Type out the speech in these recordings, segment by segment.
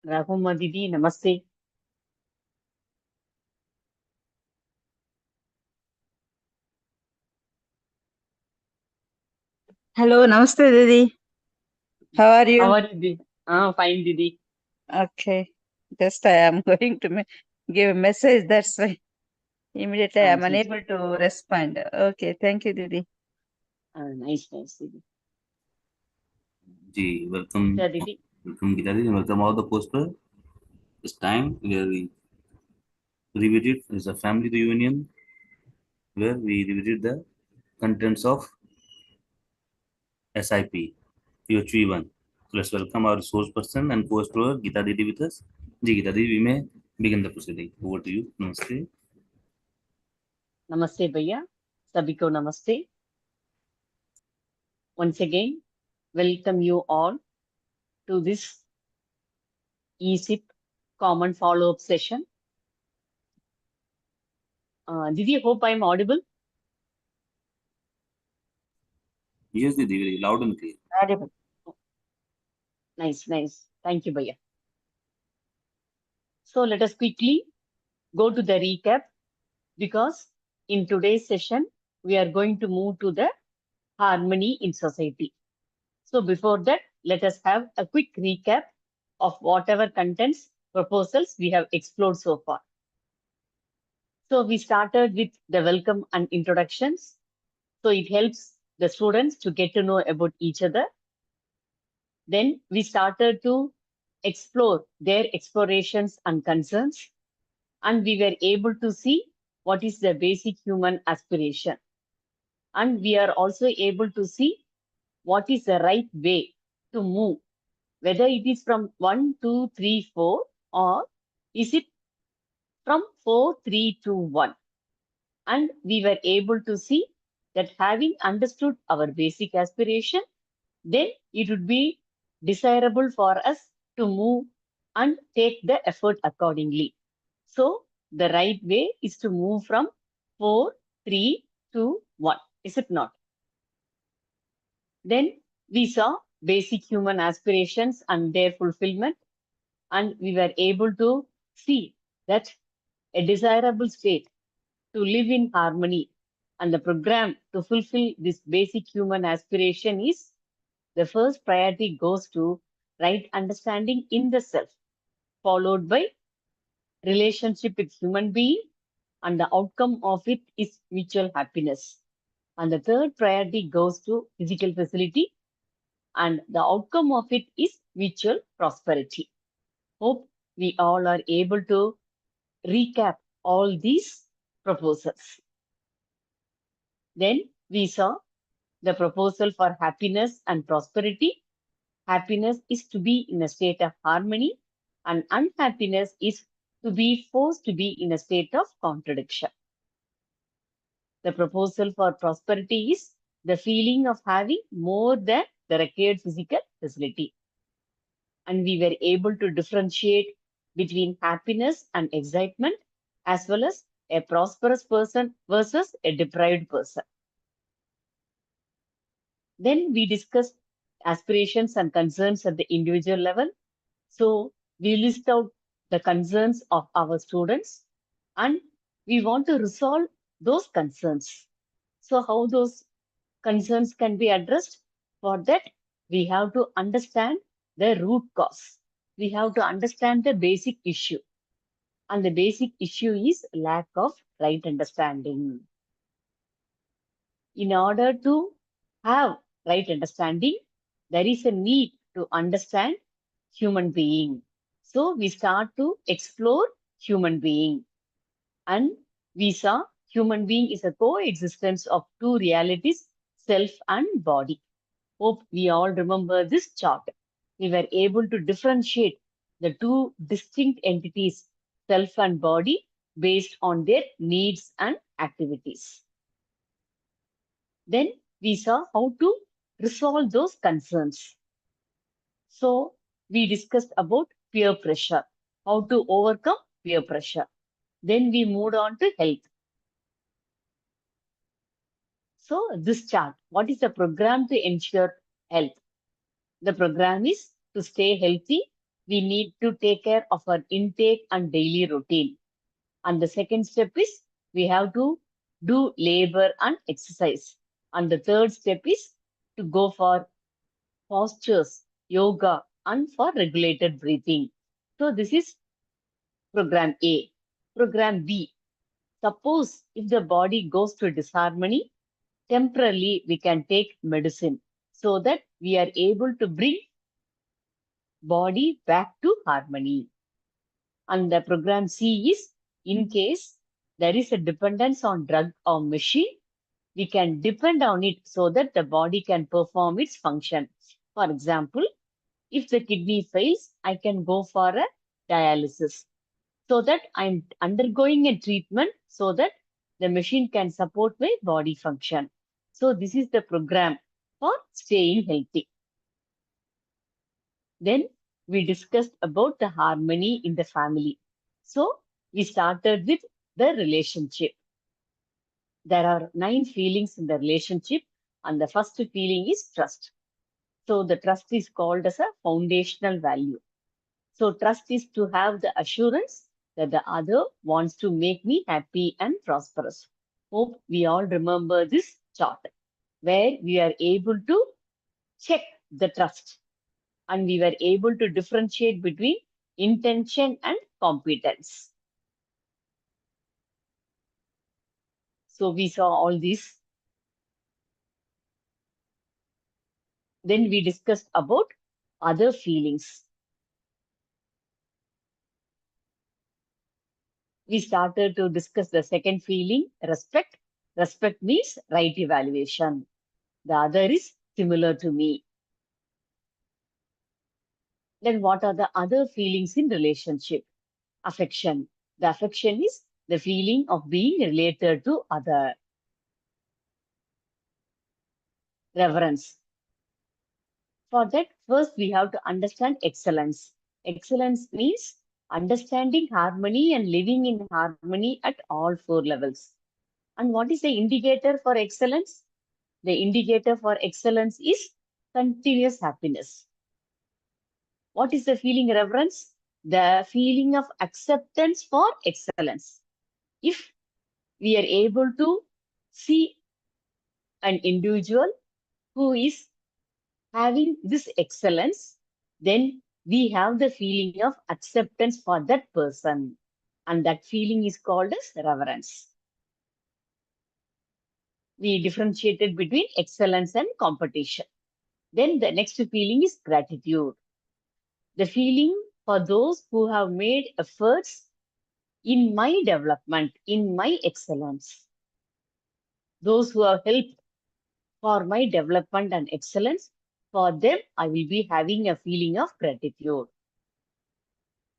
Rahuma Didi, Namaste. Hello, Namaste, Didi. How are How you? are you, Didi? Fine, Didi. Okay, just I am going to give a message. That's why immediately I am Ji, ji. unable to respond. Okay, thank you, Didi. Nice, Didi. Ji, welcome, Yeah, Didi. welcome Gita ji, and welcome all the poster. This time where we revisit is a family reunion where we revisit the contents of SIP UHV 1. So let's welcome our resource person and co-explorer Gita Didi with us. Ji Gita Didi, we may begin the proceeding. Over to you. Namaste. Namaste, Bhaiya. Sabiko Namaste. Once again, welcome you all to this eSIP common follow-up session. Didi, hope I'm audible. Yes, Didi, very loud and clear. Audible. Nice, nice. Thank you, Bhaiya. So let us quickly go to the recap because in today's session, we are going to move to the harmony in society. So before that, let us have a quick recap of whatever contents proposals we have explored so far. So we started with the welcome and introductions. So it helps the students to get to know about each other. Then we started to explore their explorations and concerns. And we were able to see what is the basic human aspiration. And we are also able to see what is the right way to move, whether it is from 1, 2, 3, 4, or is it from 4, 3, 2, 1. And we were able to see that having understood our basic aspiration, then it would be desirable for us to move and take the effort accordingly. So the right way is to move from 4, 3, 2, 1. Is it not? Then we saw basic human aspirations and their fulfillment, and we were able to see that a desirable state to live in harmony and the program to fulfill this basic human aspiration is the first priority goes to right understanding in the self, followed by relationship with human being, and the outcome of it is mutual happiness. And the third priority goes to physical facility, and the outcome of it is mutual prosperity. Hope we all are able to recap all these proposals. Then we saw the proposal for happiness and prosperity. Happiness is to be in a state of harmony, and unhappiness is to be forced to be in a state of contradiction. The proposal for prosperity is the feeling of having more than the required physical facility. And we were able to differentiate between happiness and excitement, as well as a prosperous person versus a deprived person. Then we discussed aspirations and concerns at the individual level. So we list out the concerns of our students and we want to resolve those concerns. So how those concerns can be addressed? For that, we have to understand the root cause. We have to understand the basic issue. And the basic issue is lack of right understanding. In order to have right understanding, there is a need to understand human being. So we start to explore human being. And we saw human being is a coexistence of two realities, self and body. Hope we all remember this chart. We were able to differentiate the two distinct entities, self and body, based on their needs and activities. Then we saw how to resolve those concerns. So we discussed about peer pressure, how to overcome peer pressure. Then we moved on to health. So this chart, what is the program to ensure health? The program is to stay healthy we need to take care of our intake and daily routine. And the second step is we have to do labor and exercise. And the third step is to go for postures, yoga, and for regulated breathing. So this is program A. Program B. Suppose if the body goes to disharmony, temporarily we can take medicine so that we are able to bring body back to harmony. And the program C is in case there is a dependence on drug or machine, we can depend on it so that the body can perform its function. For example, if the kidney fails, I can go for a dialysis so that I'm undergoing a treatment so that the machine can support my body function. So this is the program for staying healthy. Then we discussed about the harmony in the family. So we started with the relationship. There are 9 feelings in the relationship, and the first feeling is trust. So the trust is called as a foundational value. So trust is to have the assurance that the other wants to make me happy and prosperous. Hope we all remember this chart where we are able to check the trust and we were able to differentiate between intention and competence. So we saw all these. Then we discussed about other feelings. We started to discuss the second feeling, respect. Respect means right evaluation. The other is similar to me. Then what are the other feelings in relationship? Affection. The affection is the feeling of being related to other. Reverence. For that, first we have to understand excellence. Excellence means understanding harmony and living in harmony at all 4 levels. And what is the indicator for excellence? The indicator for excellence is continuous happiness. What is the feeling reverence? The feeling of acceptance for excellence. If we are able to see an individual who is having this excellence, then we have the feeling of acceptance for that person. And that feeling is called as reverence. We differentiated between excellence and competition. Then the next feeling is gratitude. The feeling for those who have made efforts in my development, in my excellence. Those who have helped for my development and excellence, for them, I will be having a feeling of gratitude.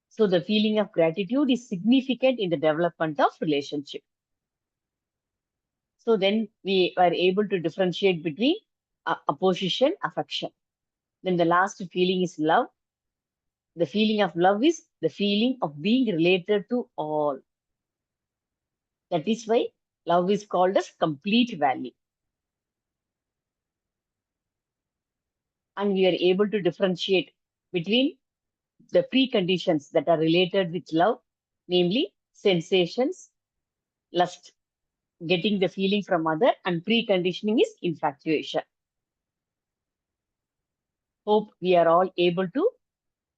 So the feeling of gratitude is significant in the development of relationship. So then we are able to differentiate between opposition, affection. Then the last feeling is love. The feeling of love is the feeling of being related to all. That is why love is called as complete value. And we are able to differentiate between the preconditions that are related with love, namely sensations, lust, getting the feeling from other, and preconditioning is infatuation. Hope we are all able to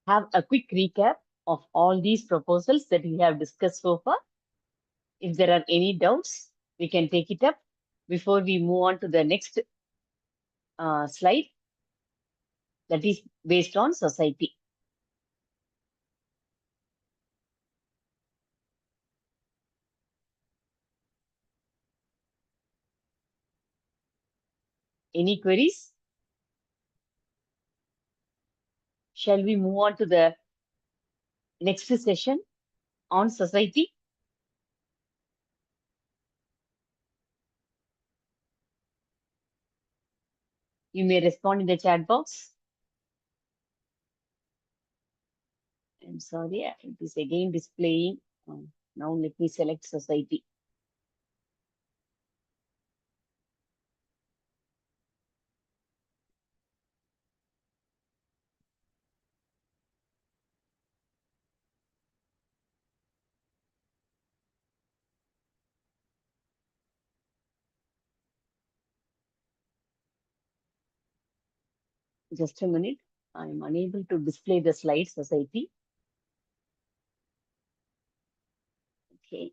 have a quick recap of all these proposals that we have discussed so far. If there are any doubts, we can take it up before we move on to the next slide that is based on society. Any queries? Shall we move on to the next session on society? You may respond in the chat box. I'm sorry, it is again displaying. Now let me select society. Just a minute. I'm unable to display the slide, society. Okay.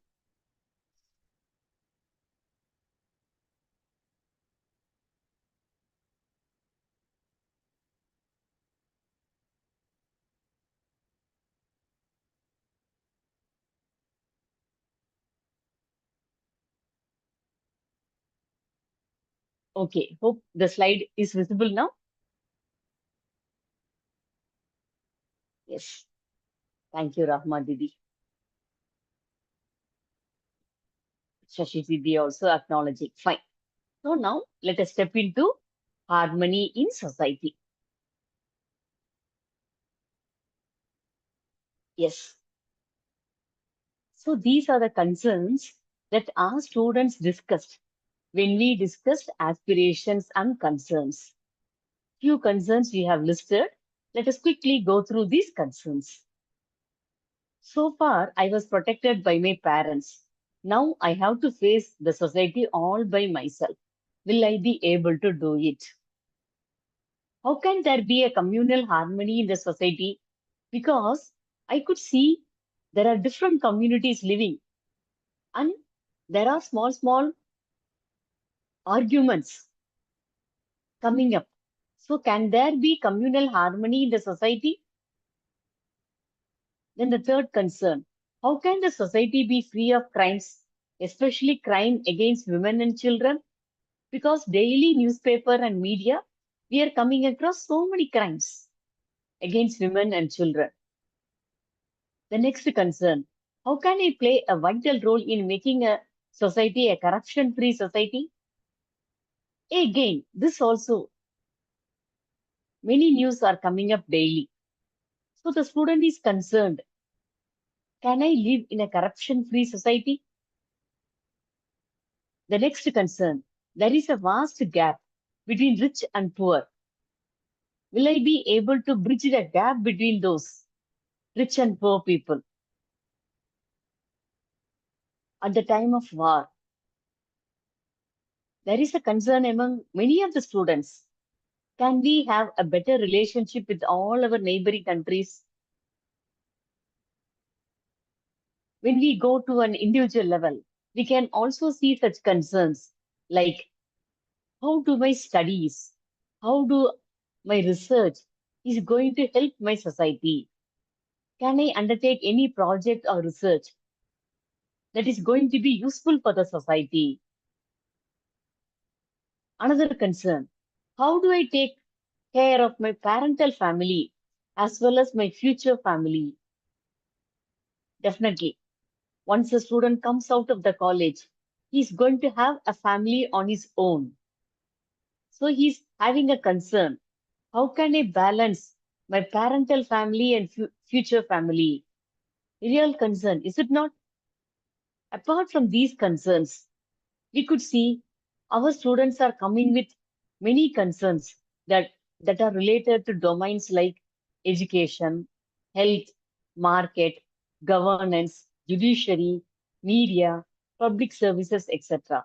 Okay. Hope the slide is visible now. Yes. Thank you, Rahma Didi. Shashi Didi also acknowledging. Fine. So now let us step into harmony in society. Yes. So these are the concerns that our students discussed when we discussed aspirations and concerns. Few concerns we have listed. Let us quickly go through these concerns. So far, I was protected by my parents. Now I have to face the society all by myself. Will I be able to do it? How can there be a communal harmony in the society? Because I could see there are different communities living and there are small arguments coming up. So, can there be communal harmony in the society? Then the third concern, how can the society be free of crimes, especially crime against women and children? Because daily newspaper and media, we are coming across so many crimes against women and children. The next concern, how can I play a vital role in making a society a corruption-free society? Again, this also, many news are coming up daily. So the student is concerned, can I live in a corruption-free society? The next concern, there is a vast gap between rich and poor. Will I be able to bridge the gap between those rich and poor people? At the time of war, there is a concern among many of the students. Can we have a better relationship with all our neighboring countries? When we go to an individual level, we can also see such concerns like how do my studies, how do my research is going to help my society? Can I undertake any project or research that is going to be useful for the society? Another concern, how do I take care of my parental family as well as my future family? Definitely, once a student comes out of the college, he's going to have a family on his own. So he's having a concern. How can I balance my parental family and future family? Real concern, is it not? Apart from these concerns, we could see our students are coming with many concerns that are related to domains like education, health, market, governance, judiciary, media, public services, etc.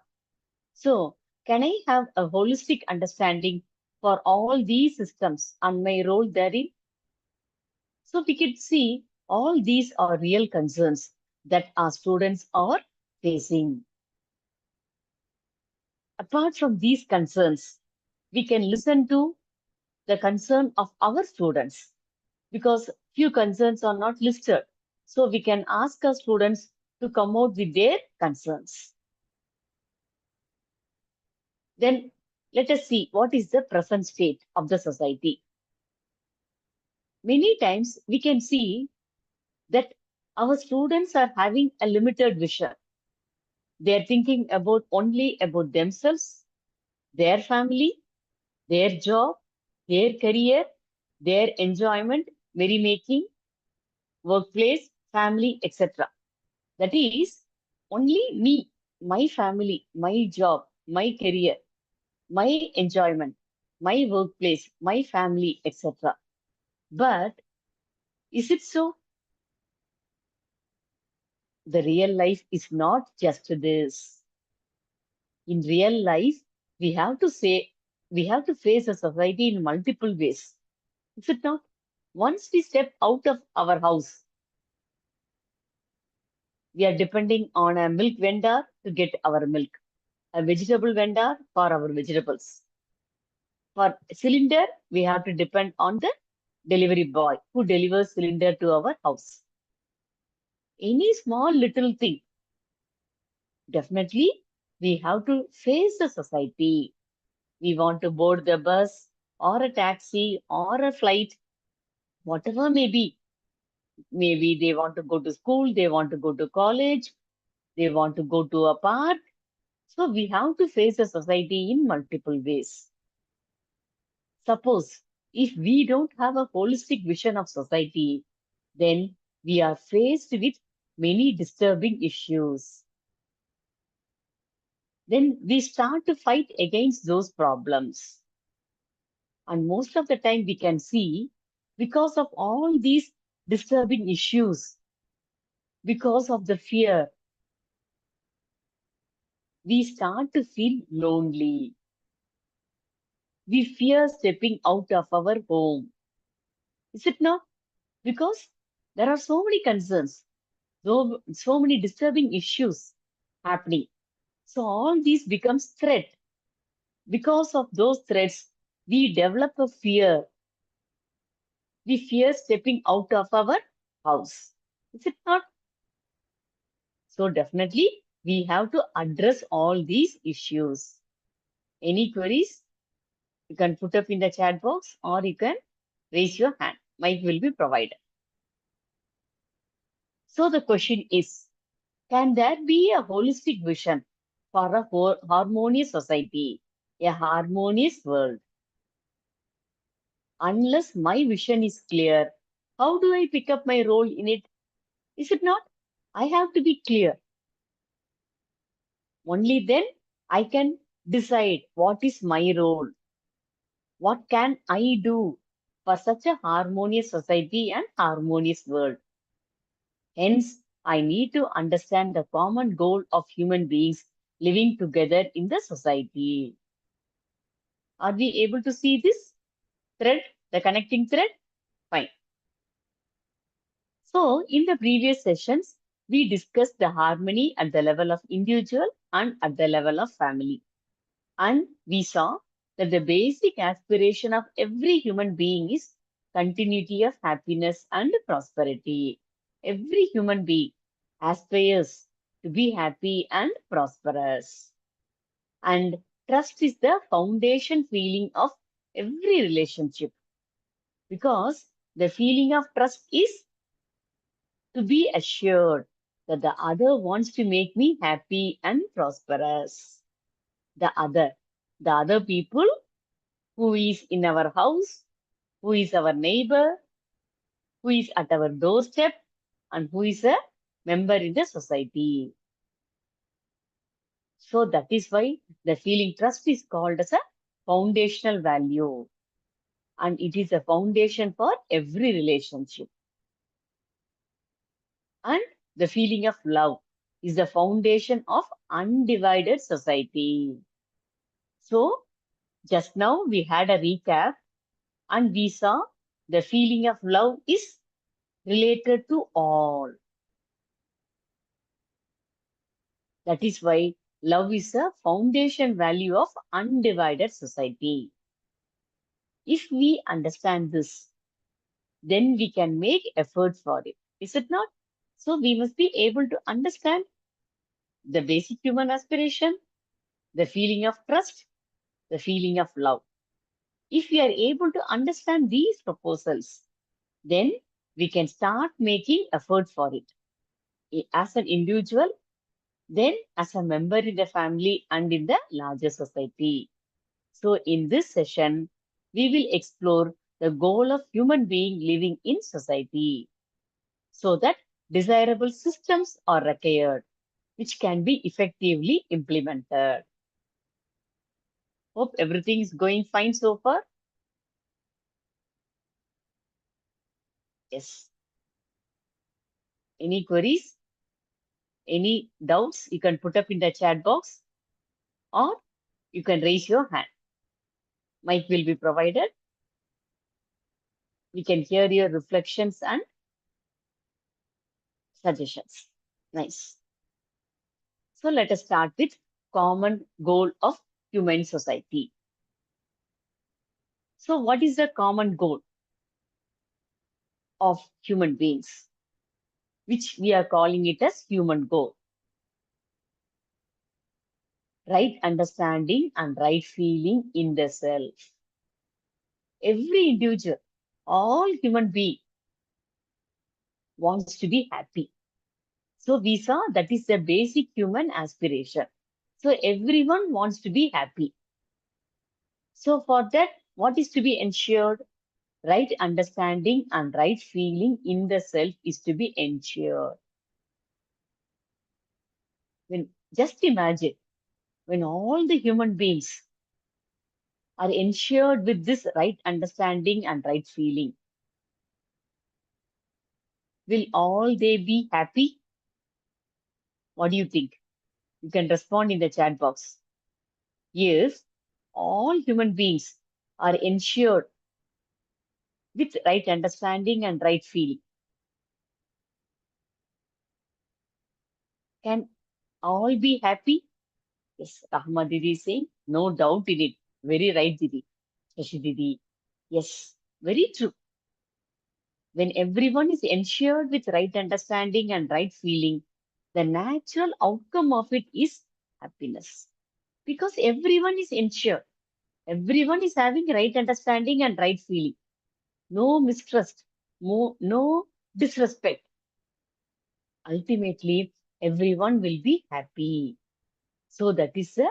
So, can I have a holistic understanding for all these systems and my role therein? So, we could see all these are real concerns that our students are facing. Apart from these concerns, we can listen to the concern of our students because few concerns are not listed. So we can ask our students to come out with their concerns. Then let us see what is the present state of the society. Many times we can see that our students are having a limited vision. They are thinking about only about themselves, their family, their job, their career, their enjoyment, merrymaking, workplace, family, etc. That is only me, my family, my job, my career, my enjoyment, my workplace, my family, etc. But is it so? The real life is not just this. In real life, we have to say we have to face a society in multiple ways. Is it not? Once we step out of our house, we are depending on a milk vendor to get our milk, a vegetable vendor for our vegetables. For cylinder, we have to depend on the delivery boy who delivers cylinder to our house. Any small little thing, definitely we have to face the society. We want to board the bus or a taxi or a flight, whatever may be. Maybe they want to go to school, they want to go to college, they want to go to a park. So we have to face the society in multiple ways. Suppose if we don't have a holistic vision of society, then we are faced with many disturbing issues. Then we start to fight against those problems. And most of the time we can see, because of all these disturbing issues, because of the fear, we start to feel lonely. We fear stepping out of our home. Is it not? Because there are so many concerns, so many disturbing issues happening. So all these becomes threat. Because of those threats, we develop a fear. We fear stepping out of our house. Is it not? So definitely we have to address all these issues. Any queries? You can put up in the chat box or you can raise your hand. Mic will be provided. So the question is, can there be a holistic vision for a harmonious society, a harmonious world? Unless my vision is clear, how do I pick up my role in it? Is it not? I have to be clear. Only then I can decide what is my role. What can I do for such a harmonious society and harmonious world? Hence, I need to understand the common goal of human beings living together in the society. Are we able to see this thread, the connecting thread? Fine. So, in the previous sessions, we discussed the harmony at the level of individual and at the level of family. And we saw that the basic aspiration of every human being is continuity of happiness and prosperity. Every human being aspires to be happy and prosperous. And trust is the foundation feeling of every relationship, because the feeling of trust is to be assured that the other wants to make me happy and prosperous. The other people who is in our house, who is our neighbor, who is at our doorstep, and who is a member in the society. So that is why the feeling trust is called as a foundational value. And it is a foundation for every relationship. And the feeling of love is the foundation of undivided society. So just now we had a recap and we saw the feeling of love is related to all. That is why love is a foundation value of undivided society. If we understand this, then we can make effort for it. Is it not? So we must be able to understand the basic human aspiration, the feeling of trust, the feeling of love. If we are able to understand these proposals, then we can start making effort for it. As an individual, then as a member in the family and in the larger society. So in this session, we will explore the goal of human being living in society so that desirable systems are required, which can be effectively implemented. Hope everything is going fine so far. Yes. Any queries? Any doubts? You can put up in the chat box or you can raise your hand. Mic will be provided. We can hear your reflections and suggestions. Nice. So let us start with common goal of human society. So what is the common goal of human beings, which we are calling it as human goal? Right understanding and right feeling in the self. Every individual, all human being wants to be happy. So we saw that is the basic human aspiration. So everyone wants to be happy. So for that, what is to be ensured? Right understanding and right feeling in the self is to be ensured. Just imagine when all the human beings are ensured with this right understanding and right feeling, will all they be happy? What do you think? You can respond in the chat box. Yes, all human beings are ensured with right understanding and right feeling. Can all be happy? Yes, Rahma Didi is saying, no doubt in it. Very right, Didi. Shashi Didi. Yes, very true. When everyone is ensured with right understanding and right feeling, the natural outcome of it is happiness. Because everyone is ensured. Everyone is having right understanding and right feeling. No mistrust, no disrespect. Ultimately, everyone will be happy. So that is a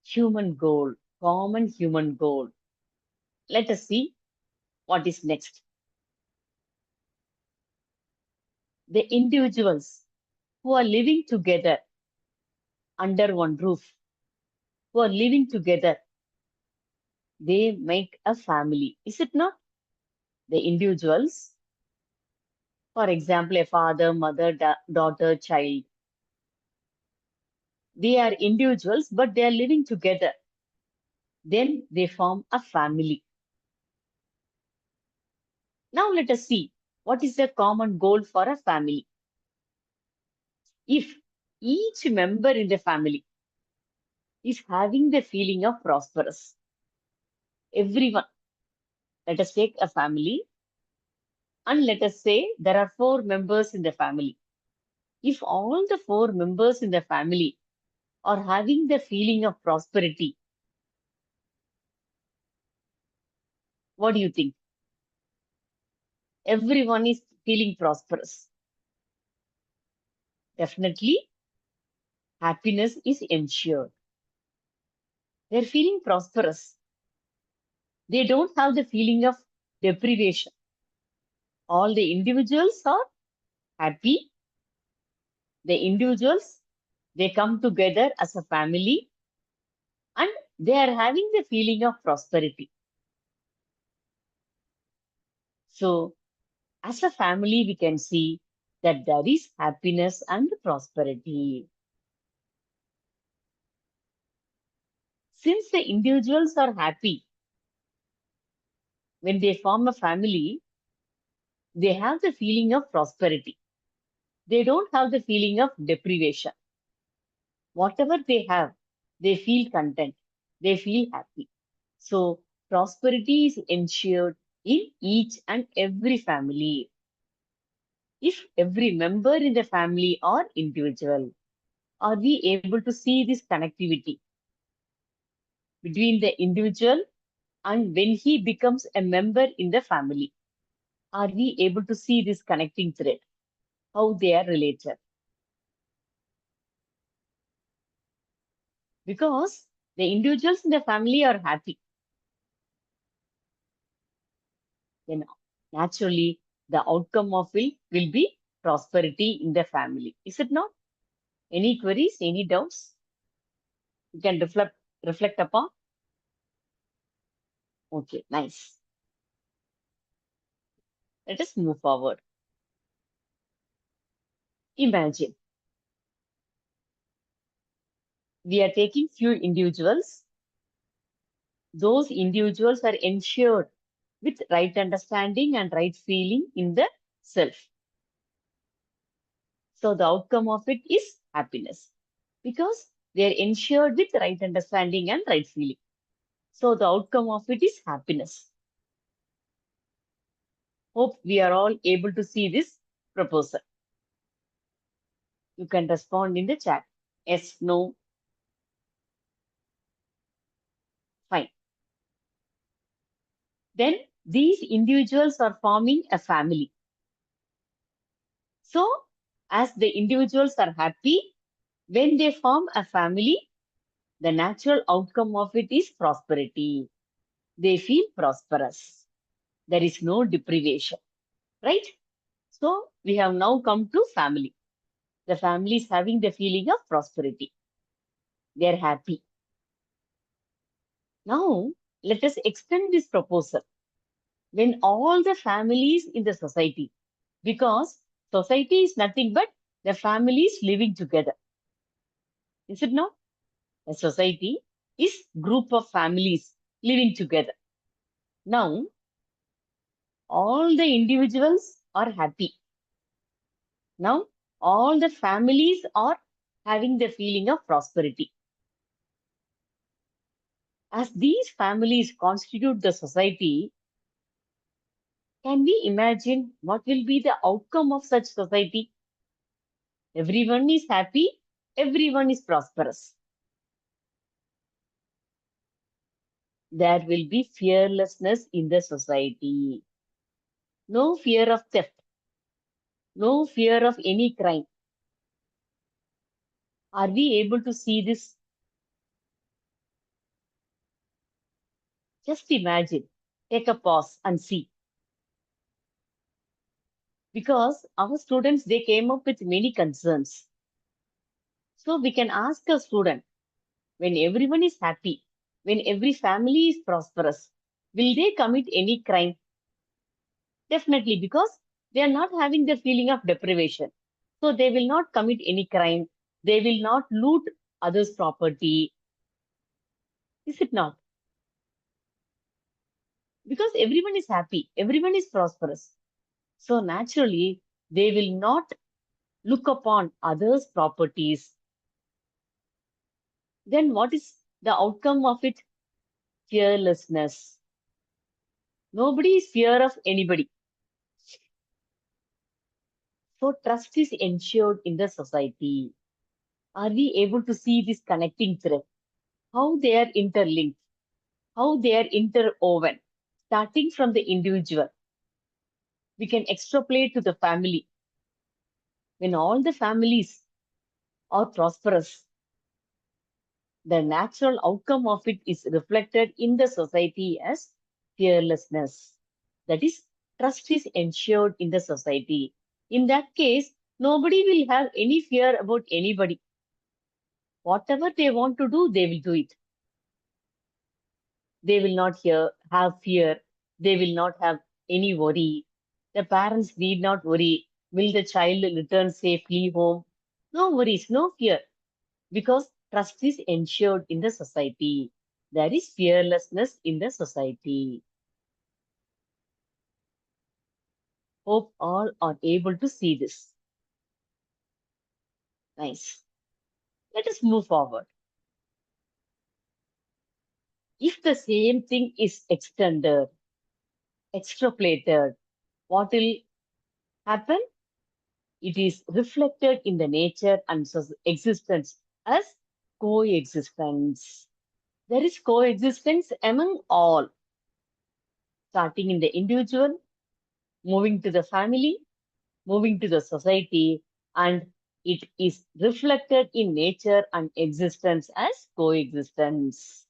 human goal, common human goal. Let us see what is next. The individuals who are living together under one roof, who are living together, they make a family. Is it not? The individuals, for example, a father, mother, daughter, child, they are individuals, but they are living together. Then they form a family. Now let us see what is the common goal for a family. If each member in the family is having the feeling of prosperous, everyone, let us take a family and let us say there are 4 members in the family. If all the 4 members in the family are having the feeling of prosperity, what do you think? Everyone is feeling prosperous. Definitely, happiness is ensured. They're feeling prosperous. They don't have the feeling of deprivation. All the individuals are happy. The individuals, they come together as a family and they are having the feeling of prosperity. So, as a family, we can see that there is happiness and prosperity. Since the individuals are happy, when they form a family, they have the feeling of prosperity. They don't have the feeling of deprivation. Whatever they have, they feel content. They feel happy. So prosperity is ensured in each and every family. If every member in the family are individual, are we able to see this connectivity between the individual and when he becomes a member in the family? Are we able to see this connecting thread? How they are related? Because the individuals in the family are happy, then naturally the outcome of it will be prosperity in the family. Is it not? Any queries, any doubts? You can reflect upon. Okay, nice. Let us move forward. Imagine we are taking few individuals. those individuals are ensured with right understanding and right feeling in the self. So the outcome of it is happiness because they are ensured with right understanding and right feeling. So the outcome of it is happiness. Hope we are all able to see this proposal. You can respond in the chat. Yes, no. Fine. Then these individuals are forming a family. So as the individuals are happy, when they form a family, the natural outcome of it is prosperity. They feel prosperous. There is no deprivation, right? So we have now come to family. The family is having the feeling of prosperity. They are happy. Now let us extend this proposal when all the families in the society, because society is nothing but the families living together. Is it not? A society is group of families living together. Now, all the individuals are happy. Now, all the families are having the feeling of prosperity. As these families constitute the society, can we imagine what will be the outcome of such society? Everyone is happy, everyone is prosperous. There will be fearlessness in the society. No fear of theft, no fear of any crime. Are we able to see this? Just imagine, take a pause and see. Because our students, they came up with many concerns. So we can ask a student, when everyone is happy, when every family is prosperous, will they commit any crime? Definitely, because they are not having the feeling of deprivation. So they will not commit any crime. They will not loot others' property. Is it not? Because everyone is happy, everyone is prosperous. So naturally, they will not look upon others' properties. Then what is the outcome of it? Fearlessness. Nobody is fear of anybody. So trust is ensured in the society. Are we able to see this connecting thread? How they are interlinked, how they are interwoven, starting from the individual. We can extrapolate to the family. When all the families are prosperous, the natural outcome of it is reflected in the society as fearlessness. That is, trust is ensured in the society. In that case, nobody will have any fear about anybody. Whatever they want to do, they will do it. They will not have fear. They will not have any worry. The parents need not worry. Will the child return safely home? No worries, no fear. Because trust is ensured in the society. There is fearlessness in the society. Hope all are able to see this. Nice. Let us move forward. If the same thing is extended, extrapolated, what will happen? It is reflected in the nature and existence as coexistence. There is coexistence among all, starting in the individual, moving to the family, moving to the society, and it is reflected in nature and existence as coexistence,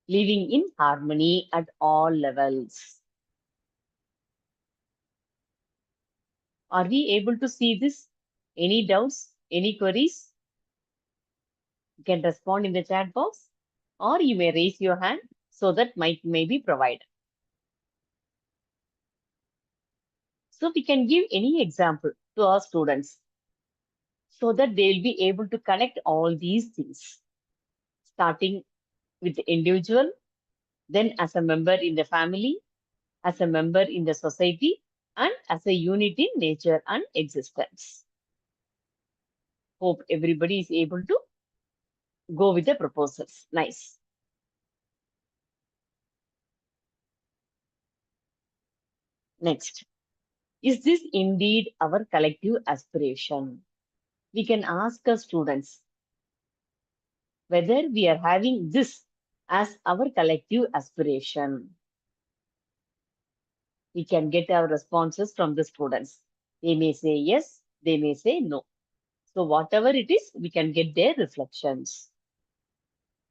living in harmony at all levels. Are we able to see this? Any doubts? Any queries? You can respond in the chat box, or you may raise your hand so that mic may be provided. So we can give any example to our students so that they will be able to connect all these things, starting with the individual, then as a member in the family, as a member in the society, and as a unit in nature and existence. Hope everybody is able to go with the proposals. Nice. Next, is this indeed our collective aspiration? We can ask our students whether we are having this as our collective aspiration. We can get our responses from the students. They may say yes, they may say no. So whatever it is, we can get their reflections.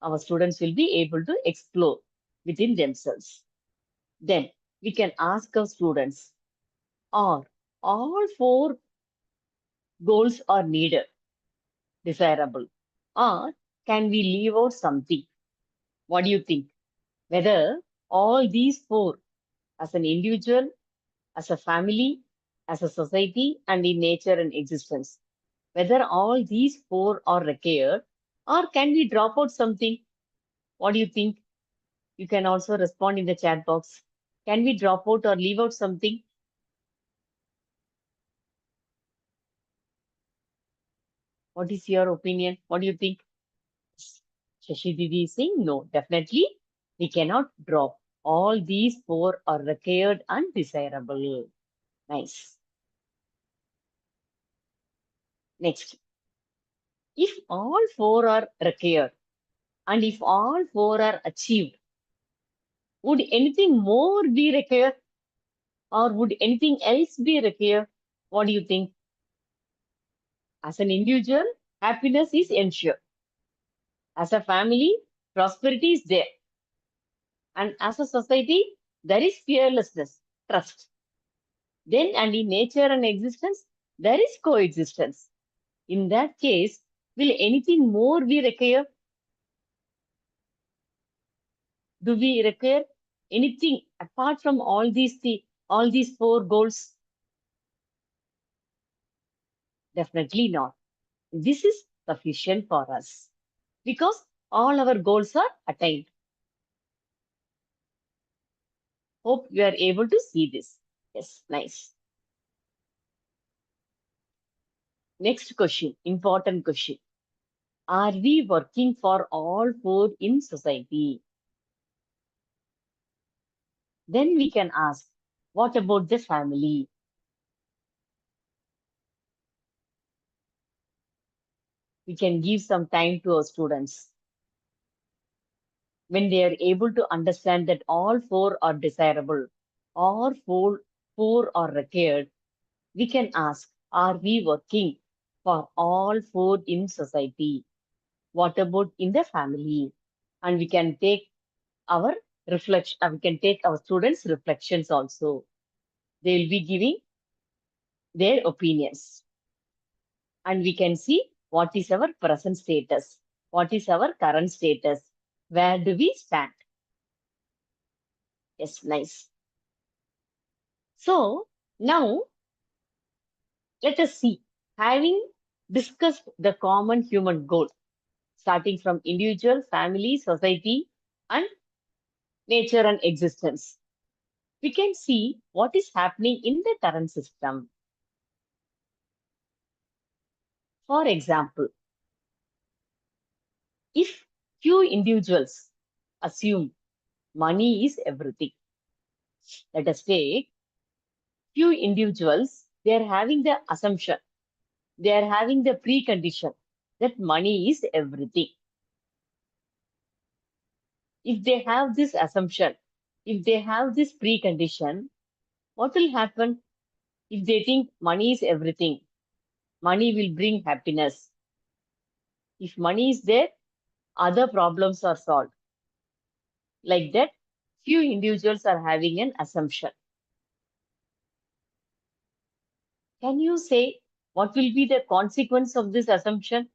Our students will be able to explore within themselves. Then we can ask our students, are all four goals are needed, desirable, or can we leave out something? What do you think? Whether all these four, as an individual, as a family, as a society, and in nature and existence, whether all these four are required, or can we drop out something? What do you think? You can also respond in the chat box. Can we drop out or leave out something? What is your opinion? What do you think? Shashi Didi is saying no, definitely we cannot drop. All these four are required and desirable. Nice. Next, if all four are required and if all four are achieved, would anything more be required or would anything else be required? What do you think? As an individual, happiness is ensured. As a family, prosperity is there. And as a society, there is fearlessness, trust. Then, and in nature and existence, there is coexistence. In that case, will anything more be required? Do we require anything apart from all these four goals? Definitely not. This is sufficient for us because all our goals are attained. Hope you are able to see this. Yes, nice. Next question, important question. Are we working for all four in society? Then we can ask, what about the family? We can give some time to our students. When they are able to understand that all four are desirable, all four are required, we can ask, are we working for all four in society? What about in the family? And we can take our reflection, we can take our students' reflections also. They will be giving their opinions. And we can see what is our present status, what is our current status, where do we stand. Yes, nice. So now let us see, having discussed the common human goal, starting from individual, family, society, and nature and existence, we can see what is happening in the current system. For example, if few individuals assume money is everything, let us take few individuals, they are having the assumption, they are having the precondition that money is everything. If they have this assumption, if they have this precondition, what will happen? If they think money is everything, money will bring happiness. If money is there, other problems are solved. Like that, few individuals are having an assumption. Can you say what will be the consequence of this assumption?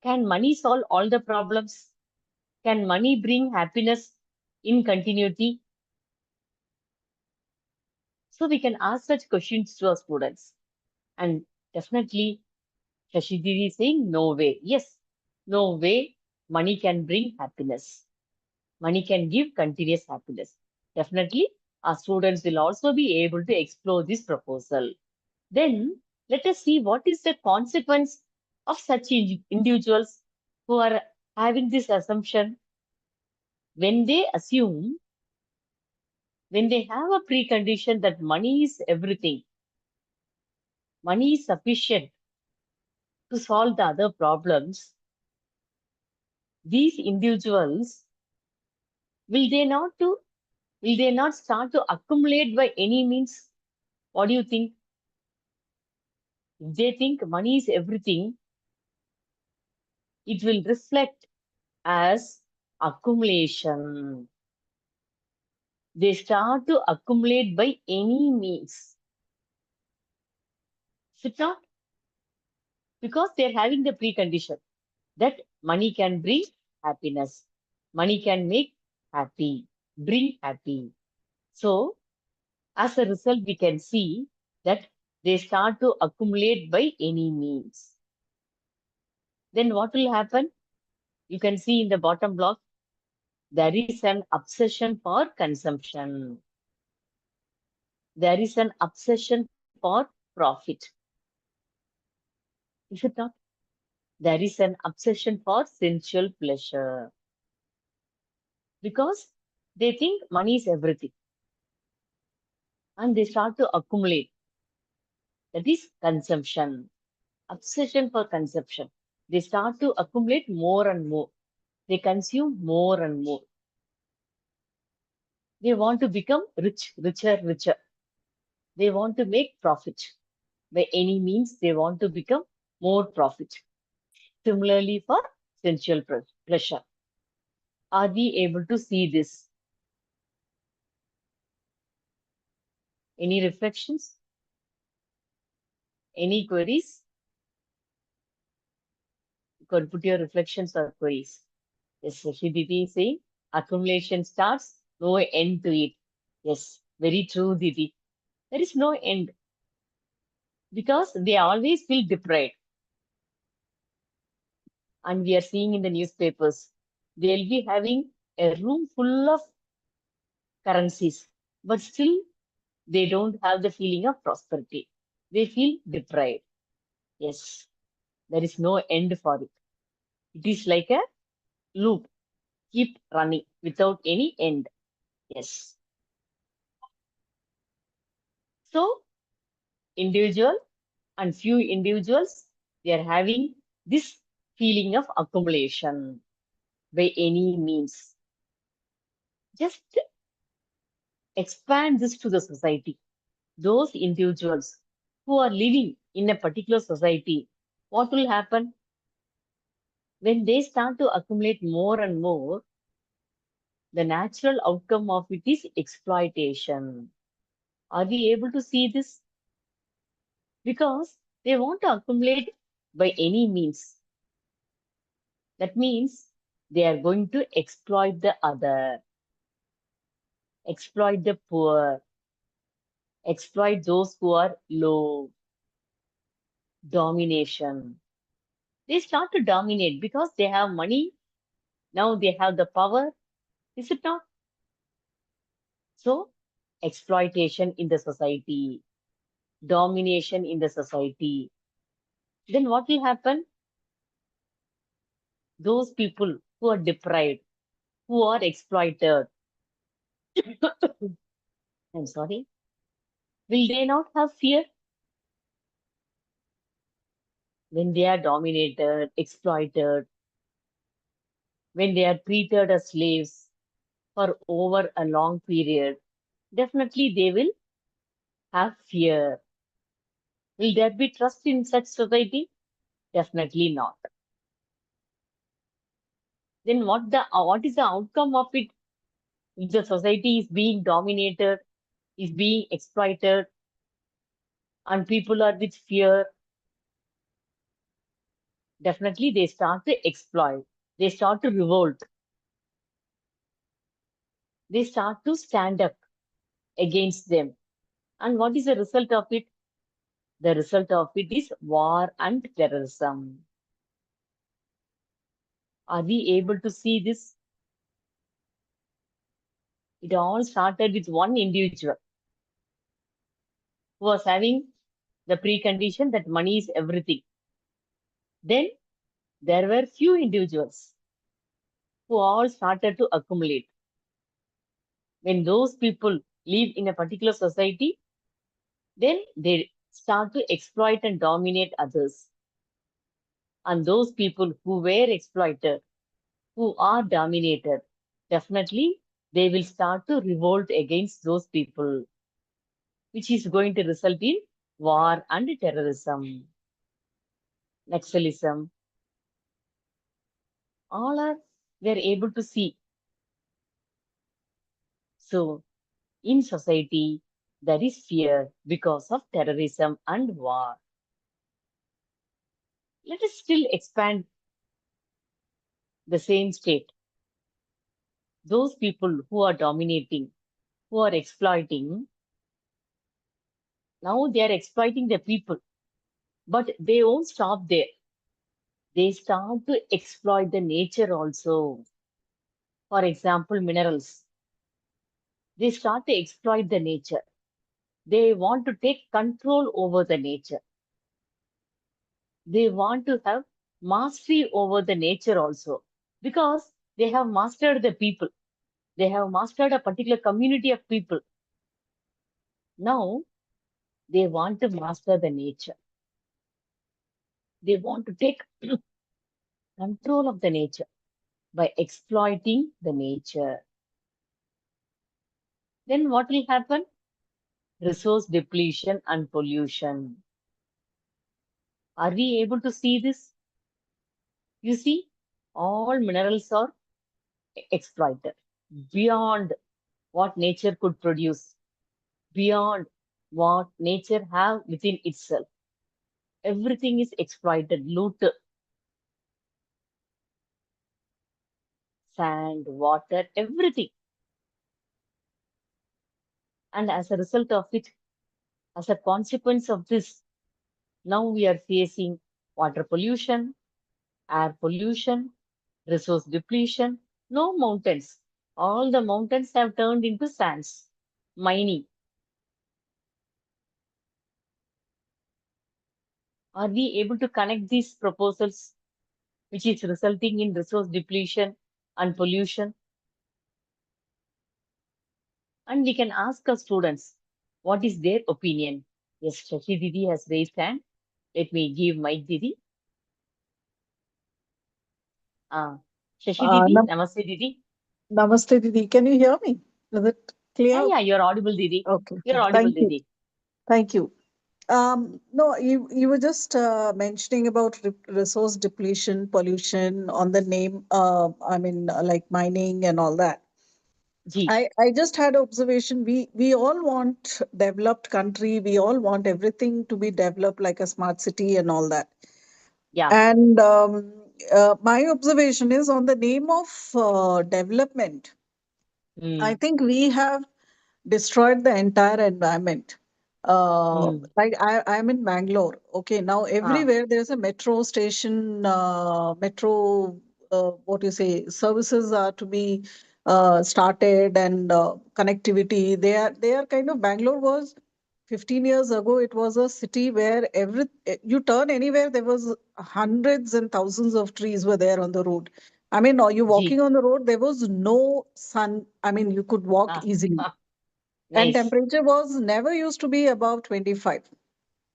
Can money solve all the problems? Can money bring happiness in continuity? So we can ask such questions to our students. And definitely, Shashi Didi is saying no way. Yes, No way money can bring happiness. Money can give continuous happiness. Definitely, our students will also be able to explore this proposal. Then let us see what is the consequence of such individuals who are having this assumption. When they assume, when they have a precondition that money is everything, money is sufficient to solve the other problems, these individuals will they not start to accumulate by any means? What do you think? If they think money is everything, it will reflect as accumulation. They start to accumulate by any means. Is it not? Because they're having the precondition that money can bring happiness. Money can make happy, bring happy. So, as a result, we can see that they start to accumulate by any means. Then what will happen? You can see in the bottom block, there is an obsession for consumption. There is an obsession for profit. Is it not? There is an obsession for sensual pleasure. Because they think money is everything. And they start to accumulate. That is consumption. Obsession for consumption. They start to accumulate more and more. They consume more and more. They want to become rich, richer, richer. They want to make profit. By any means, they want to become more profit. Similarly, for sensual pleasure. Are we able to see this? Any reflections? Any queries? You could put your reflections or queries. Yes, Didi is saying accumulation starts, no end to it. Yes, very true, Didi. There is no end because they always feel deprived. And we are seeing in the newspapers, they'll be having a room full of currencies, but still they don't have the feeling of prosperity. They feel deprived. Yes, there is no end for it. It is like a loop, keep running without any end. Yes. So, individual and few individuals, they are having this feeling of accumulation by any means. Just expand this to the society. Those individuals who are living in a particular society, what will happen? When they start to accumulate more and more, the natural outcome of it is exploitation. Are we able to see this? Because they want to accumulate by any means. That means they are going to exploit the other, exploit the poor, exploit those who are low, domination. They start to dominate because they have money. Now they have the power. Is it not? So, exploitation in the society, domination in the society. Then what will happen? Those people who are deprived, who are exploited, I'm sorry, will they not have fear when they are dominated, exploited, when they are treated as slaves for over a long period? Definitely they will have fear. Will there be trust in such society? Definitely not. Then what is the outcome of it if the society is being dominated, is being exploited, and people are with fear? Definitely they start to exploit. They start to revolt. They start to stand up against them. And what is the result of it? The result of it is war and terrorism. Are we able to see this? It all started with one individual who was having the precondition that money is everything. Then there were few individuals who all started to accumulate. When those people live in a particular society, then they start to exploit and dominate others. And those people who were exploited, who are dominated, definitely they will start to revolt against those people, which is going to result in war and terrorism, Naxalism. All are we are able to see. So in society, there is fear because of terrorism and war. Let us still expand the same state. Those people who are dominating, who are exploiting, now they are exploiting the people, but they won't stop there. They start to exploit the nature also. For example, minerals. They start to exploit the nature. They want to take control over the nature. They want to have mastery over the nature also because they have mastered the people. They have mastered a particular community of people. Now they want to master the nature. They want to take control of the nature by exploiting the nature. Then what will happen? Resource depletion and pollution. Are we able to see this? You see, all minerals are exploited beyond what nature could produce, beyond what nature have within itself. Everything is exploited, looted. Sand, water, everything. And as a result of it, as a consequence of this, now we are facing water pollution, air pollution, resource depletion, no mountains. All the mountains have turned into sands, mining. Are we able to connect these proposals, which is resulting in resource depletion and pollution? And we can ask our students, what is their opinion? Yes, Shashi Didi has raised hand. Let me give mic Didi. Shashi Uh, Didi, nam- Namaste Didi. Namaste, Didi. Can you hear me? Is it Yeah, clear? yeah, you're audible Didi. Okay, You're okay. audible Thank you. Didi. Thank you. No, you were just mentioning about resource depletion, pollution on the name, like mining and all that. Ji, I just had observation. We all want developed country. We all want everything to be developed like a smart city and all that. yeah. And my observation is on the name of development. I Mm, think we have destroyed the entire environment. mm, Like I'm in Bangalore. Okay, now ah, everywhere there's a metro station, what do you say, services are to be started and connectivity. They are kind of Bangalore was 15 years ago. It was a city where you turn anywhere there was hundreds and thousands of trees were there on the road. I mean, are you Ji, walking on the road? There was no sun. I mean, you could walk ah, easily. ah, And nice. temperature was never used to be above 25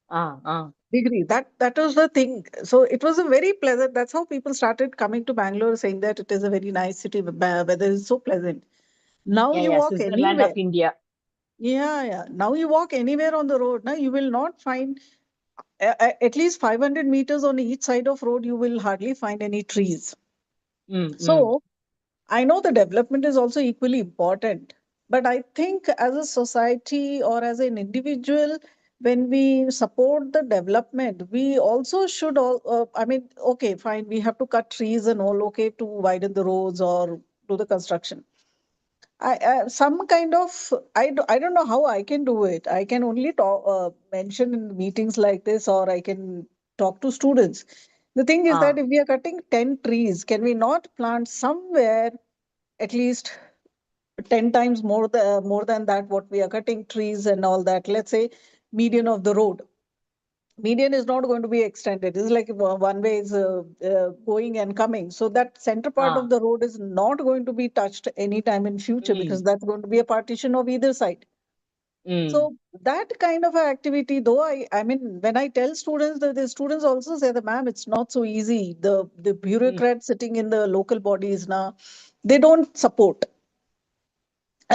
Ah, ah, degree. That was the thing. So it was a very pleasant. That's how people started coming to Bangalore, saying that it is a very nice city. Weather is so pleasant. Now yeah, you yeah, walk Switzerland of anywhere. India. Yeah, yeah. Now you walk anywhere on the road. Now you will not find at least 500 meters on each side of road. You will hardly find any trees. Mm, mm, So I know the development is also equally important, but I think as a society or as an individual, when we support the development, we also should all, I mean, okay, fine, we have to cut trees and all, okay, to widen the roads or do the construction. Some kind of, I don't know how I can do it. I can only mention in meetings like this, or I can talk to students The thing is that Ah, if we are cutting 10 trees, can we not plant somewhere at least 10 times more than that what we are cutting trees and all that? Let's say median of the road. Median is not going to be extended. It's like one way is going and coming. So that center part ah, of the road is not going to be touched anytime in future because mm, that's going to be a partition of either side. mm, So that kind of a activity, though, I mean, when I tell students that the students also say that, ma'am, it's not so easy. The mm, bureaucrats sitting in the local bodies now, they don't support.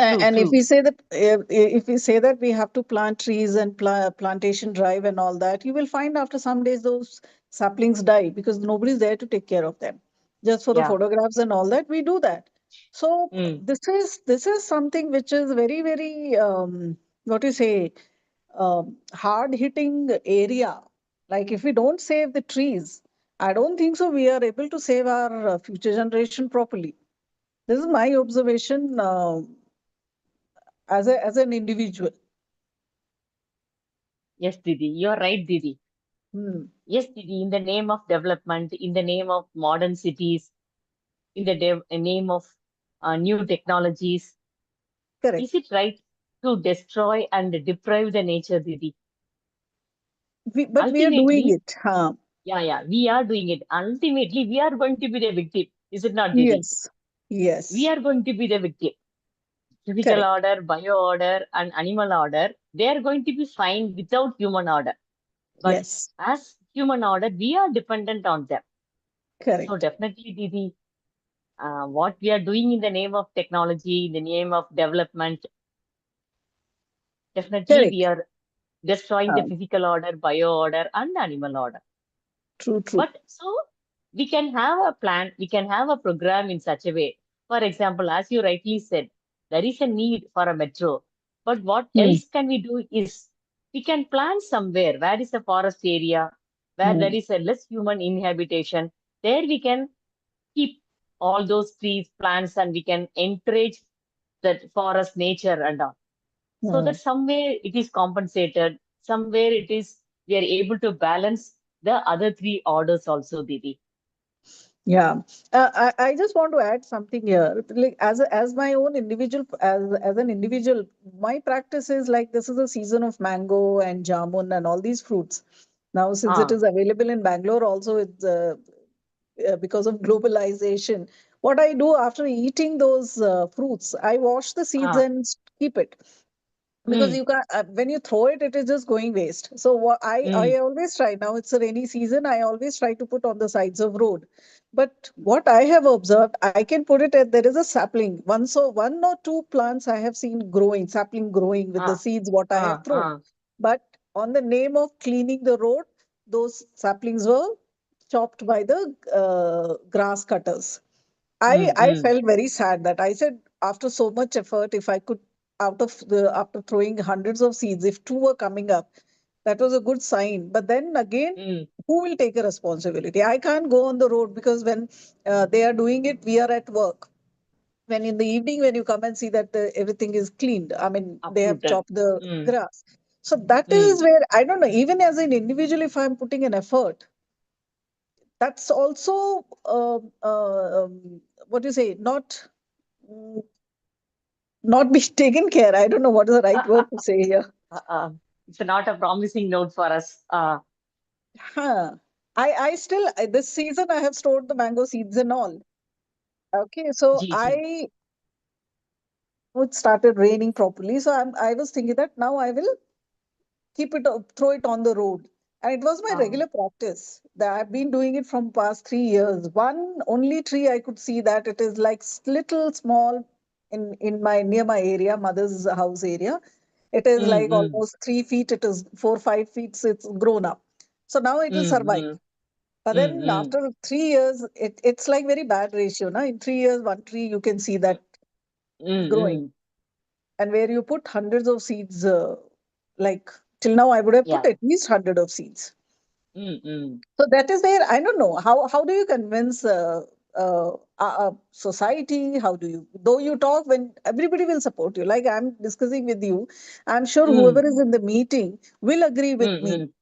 true, And if true. we say that if we say that we have to plant trees and plantation drive and all that, you will find after some days those saplings die because nobody's there to take care of them. Just for the Yeah. photographs and all that, we do that. So Mm, this is something which is very, very what do you say, hard hitting area. Like if we don't save the trees, I don't think so we are able to save our future generation properly. This is my observation as an individual. yes, Didi. You're right, Didi. Hmm. Yes, Didi. In the name of development, in the name of modern cities, in the name of new technologies, is Correct. it right to destroy and deprive the nature, Didi? But we are doing Ultimately, it. Huh? yeah, yeah, we are doing it. Ultimately, we are going to be the victim. Is it not, Didi? Yes. We Yes. are going to be the victim. Physical Correct. order, bio order, and animal order, they are going to be fine without human order. But Yes. as human order, we are dependent on them. So Correct. definitely, Didi, what we are doing in the name of technology, in the name of development, definitely we Correct. are destroying the Um, physical order, bio order, and animal order. true. True. But so we can have a plan, we can have a program in such a way. For example, as you rightly said, there is a need for a metro. But what Hmm. else can we do is we can plan somewhere where is a forest area, where there Hmm. is a less human inhabitation. There we can keep all those trees, plants, and we can encourage that forest nature and all. So Hmm. that somewhere it is compensated, somewhere it is we are able to balance the other three orders also, Didi. Yeah, I just want to add something here. Like as my own individual, as an individual, my practice is like this is a season of mango and jamun and all these fruits. Now, since it Ah, is available in Bangalore, also it's because of globalization. What I do after eating those fruits, I wash the seeds ah, and keep it because mm, you can't when you throw it, it is just going waste. So what I mm, always try, now it's a rainy season, I always try to put on the sides of road. But what I have observed, I can put it at, there is a sapling, one or two plants I have seen growing, sapling growing with the ah, seeds what I have thrown. ah, But on the name of cleaning the road, those saplings were chopped by the grass cutters. I mm, felt very sad that I said, after so much effort, if I could, after throwing hundreds of seeds, if two were coming up, that was a good sign. But then again, mm, who will take a responsibility? I can't go on the road because when they are doing it, we are at work. When in the evening, when you come and see that everything is cleaned, I mean, they have uprooted. chopped the Mm, grass. So that is mm, where I don't know. Even as an individual, if I'm putting an effort, that's also what do you say? Mm, not be taken care. I don't know what is the right word to say here. it's not a promising note for us. Huh. I still this season I have stored the mango seeds and all. Okay, so Ji, ji. it started raining properly. So I was thinking that now I will keep it throw it on the road. And it was my Ah, regular practice that I've been doing it from past 3 years. One only tree I could see that it is like little small in my near my area, mother's house area. It is mm, like mm, almost 3 feet. It is 4 5 feet. So it's grown up. So now it will mm, survive. mm, But mm, then mm. after 3 years, it's like very bad ratio. Na? In 3 years, one tree you can see that Mm, growing. mm. And where you put hundreds of seeds, like till now, I would have put Yeah. at least 100 of seeds. Mm, mm. So that is where I don't know how do you convince society? How do you, though you talk, when everybody will support you, like I'm discussing with you, I'm sure Mm, whoever is in the meeting will agree with mm, me. mm.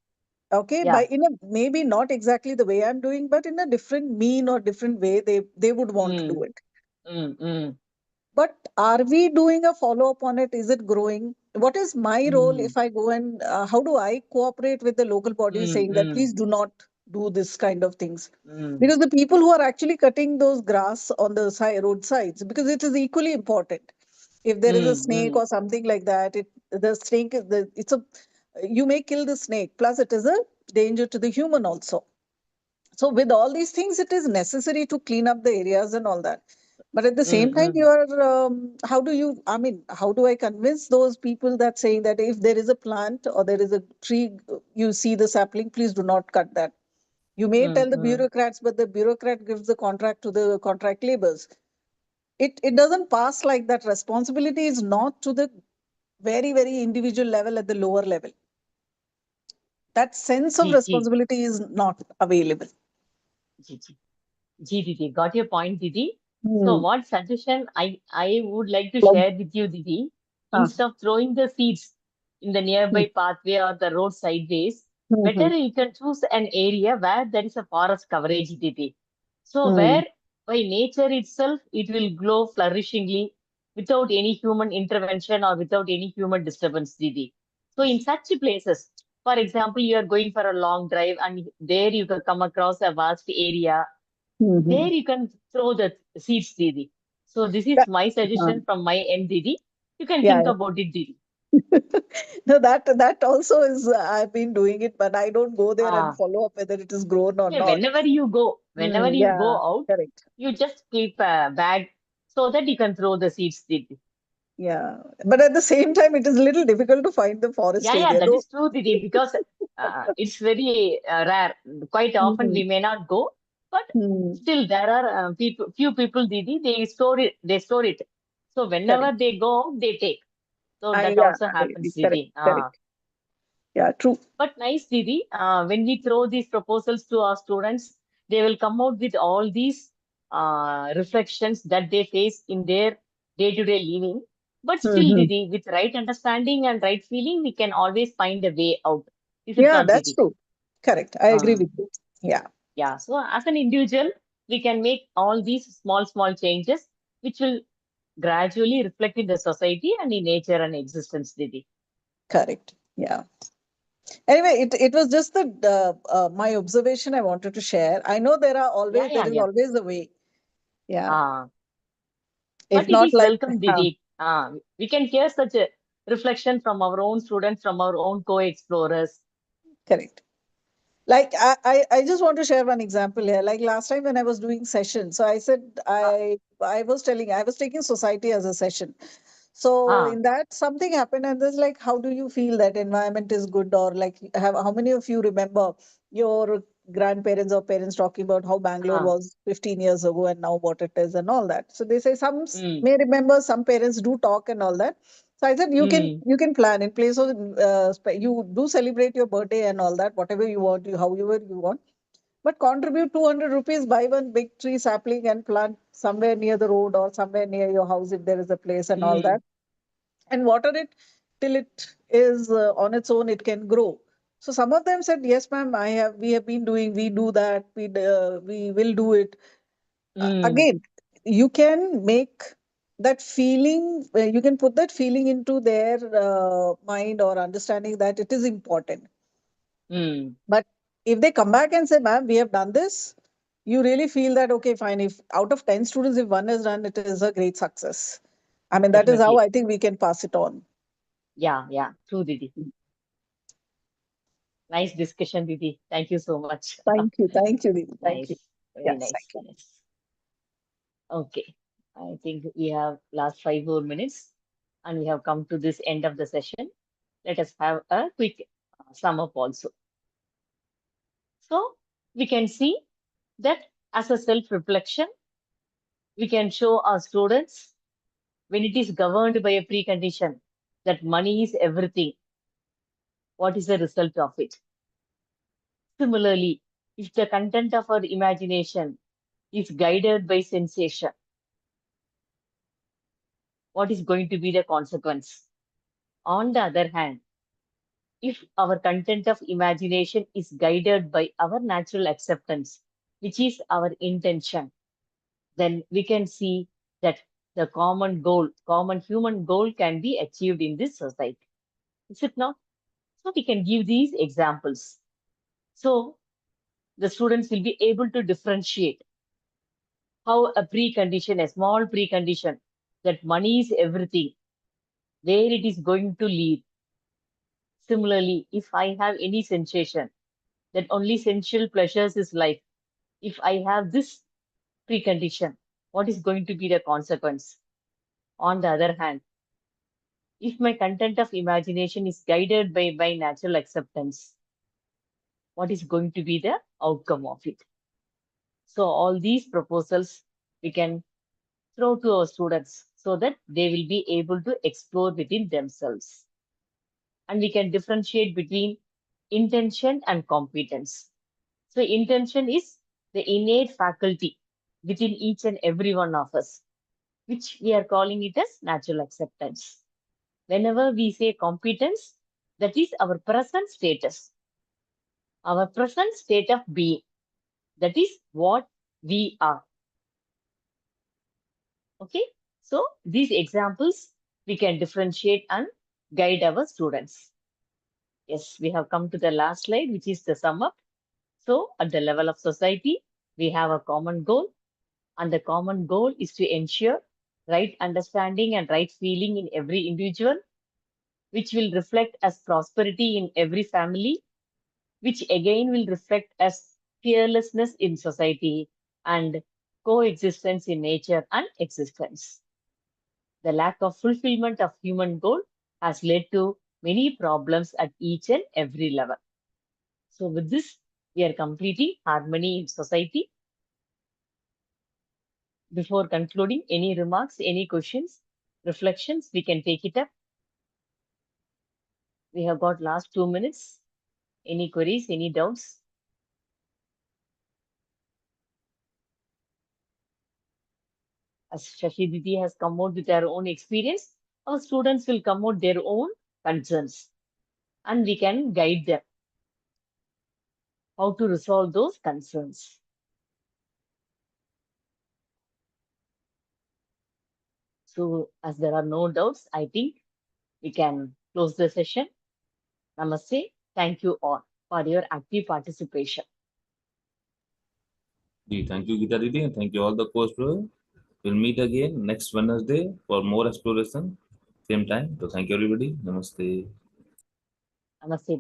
Okay, Yeah. in a maybe not exactly the way I'm doing, but in a different mean or different way they would want to do it. Mm. But are we doing a follow up on it? Is it growing? What is my role Mm. if I go and how do I cooperate with the local bodies saying that please do not do this kind of things? Because the people who are actually cutting those grass on the roadsides, because it is equally important. If there is a snake or something like that, the snake is it's a you may kill the snake. Plus, it is a danger to the human also. So with all these things, it is necessary to clean up the areas and all that. But at the same time, you are, how do you, I mean, how do I convince those people that saying that if there is a plant or there is a tree, you see the sapling, please do not cut that. You may tell the bureaucrats, but the bureaucrat gives the contract to the contract laborers. It doesn't pass like that. Responsibility is not to the very, very individual level at the lower level. That sense of responsibility is not available. Didi, got your point, Didi. So Hmm. what suggestion I would like to share with you, Didi, Ah. instead of throwing the seeds in the Hmm. nearby pathway or the road sideways, better Mhm. you can choose an area where there is a forest coverage, Didi. So Mm. where by nature itself it will grow flourishingly without any human intervention or without any human disturbance, Didi. So in such places, for example, you are going for a long drive and there you can come across a vast area. There Mhm. you can throw the seeds, Didi. So this Yeah. is my Uh, suggestion from my end, Didi. You can yeah. think about it, Didi. No, that also is, I've been doing it, but I don't go there and Ah, follow up whether it is grown or yeah, not. whenever you Yeah, go out, correct. you just keep a bag so that you can throw the seeds, Didi. Yeah. But at the same time, it is a little difficult to find the forest Yeah, area, that though. is true, Didi, because it's very rare. Quite often Mm. we may not go, but Mm. still there are few people, Didi, they store it. So whenever Correct. they go out, they take. So that Yeah, also happens, correct, Didi. correct. Yeah, true. But nice, Didi, when we throw these proposals to our students, they will come out with all these reflections that they face in their day-to-day living. But still, Mhm. Didi, with right understanding and right feeling, we can always find a way out. Is it Yeah, not, that's Didi? true. Correct. I agree Uh, with you. Yeah, yeah. So as an individual, we can make all these small changes, which will gradually reflect in the society and in nature and existence, Didi. correct. Yeah. Anyway, it was just the my observation I wanted to share. I know Yeah, there yeah, is yeah. always a way. Yeah. Uh, If But it not is like, welcome, Didi. We can hear such a reflection from our own students, from our own co-explorers. correct. Like I just want to share one example here. Like last time when I was doing session, so I said Ah, I was taking society as a session. So ah, in that something happened, and there's like, how do you feel that environment is good, or like have how many of you remember your grandparents or parents talking about how Bangalore ah, was 15 years ago and now what it is and all that. So they say some mm, may remember, some parents do talk and all that. So I said mm, you can plan in place of you do celebrate your birthday and all that, whatever you want, however you want, but contribute 200 rupees, buy one big tree sapling and plant somewhere near the road or somewhere near your house if there is a place and all mm, that, and water it till it is on its own, it can grow. So some of them said, yes, ma'am, we have been doing, we do that, we will do it. mm, Again, you can make that feeling, you can put that feeling into their mind or understanding that it is important. mm. But if they come back and say, ma'am, we have done this, you really feel that, okay, fine. If out of 10 students, if one has done, it is a great success. I mean, that is how Definitely. I think we can pass it on. Yeah, yeah. True, Didi. Nice discussion, Didi. Thank you so much. Thank you. Thank you, Devi. Thank you. Nice. Very Yes, nice. thank you. Nice. Okay. I think we have last 5 more minutes and we have come to this end of the session. Let us have a quick sum up also. So we can see that as a self-reflection, we can show our students when it is governed by a precondition that money is everything, what is the result of it? Similarly, if the content of our imagination is guided by sensation, what is going to be the consequence? On the other hand, if our content of imagination is guided by our natural acceptance, which is our intention, then we can see that the common human goal can be achieved in this society. Is it not? So we can give these examples. So the students will be able to differentiate how a precondition, a small precondition, that money is everything, where it is going to lead. Similarly, if I have any sensation that only sensual pleasures is life, if I have this precondition, what is going to be the consequence? On the other hand, if my content of imagination is guided by natural acceptance, what is going to be the outcome of it? So all these proposals we can throw to our students so that they will be able to explore within themselves. And we can differentiate between intention and competence. So intention is the innate faculty within each and every one of us, which we are calling it as natural acceptance. Whenever we say competence, that is our present status, our present state of being. That is what we are. Okay, so these examples we can differentiate and guide our students. Yes, we have come to the last slide, which is the sum up. So at the level of society, we have a common goal, and the common goal is to ensure right understanding and right feeling in every individual, which will reflect as prosperity in every family, which again will reflect as fearlessness in society and coexistence in nature and existence. The lack of fulfillment of human goal has led to many problems at each and every level. So with this, we are completing harmony in society. Before concluding, any remarks, any questions, reflections, we can take it up. We have got last 2 minutes. Any queries, any doubts? As Shashi Didi has come out with her own experience, our students will come out their own concerns and we can guide them how to resolve those concerns. So as there are no doubts, I think we can close the session. Namaste. Thank you all for your active participation. Thank you, Gita Didi, and thank you all the co-students. We'll meet again next Wednesday for more exploration, same time. So thank you, everybody. Namaste. Namaste.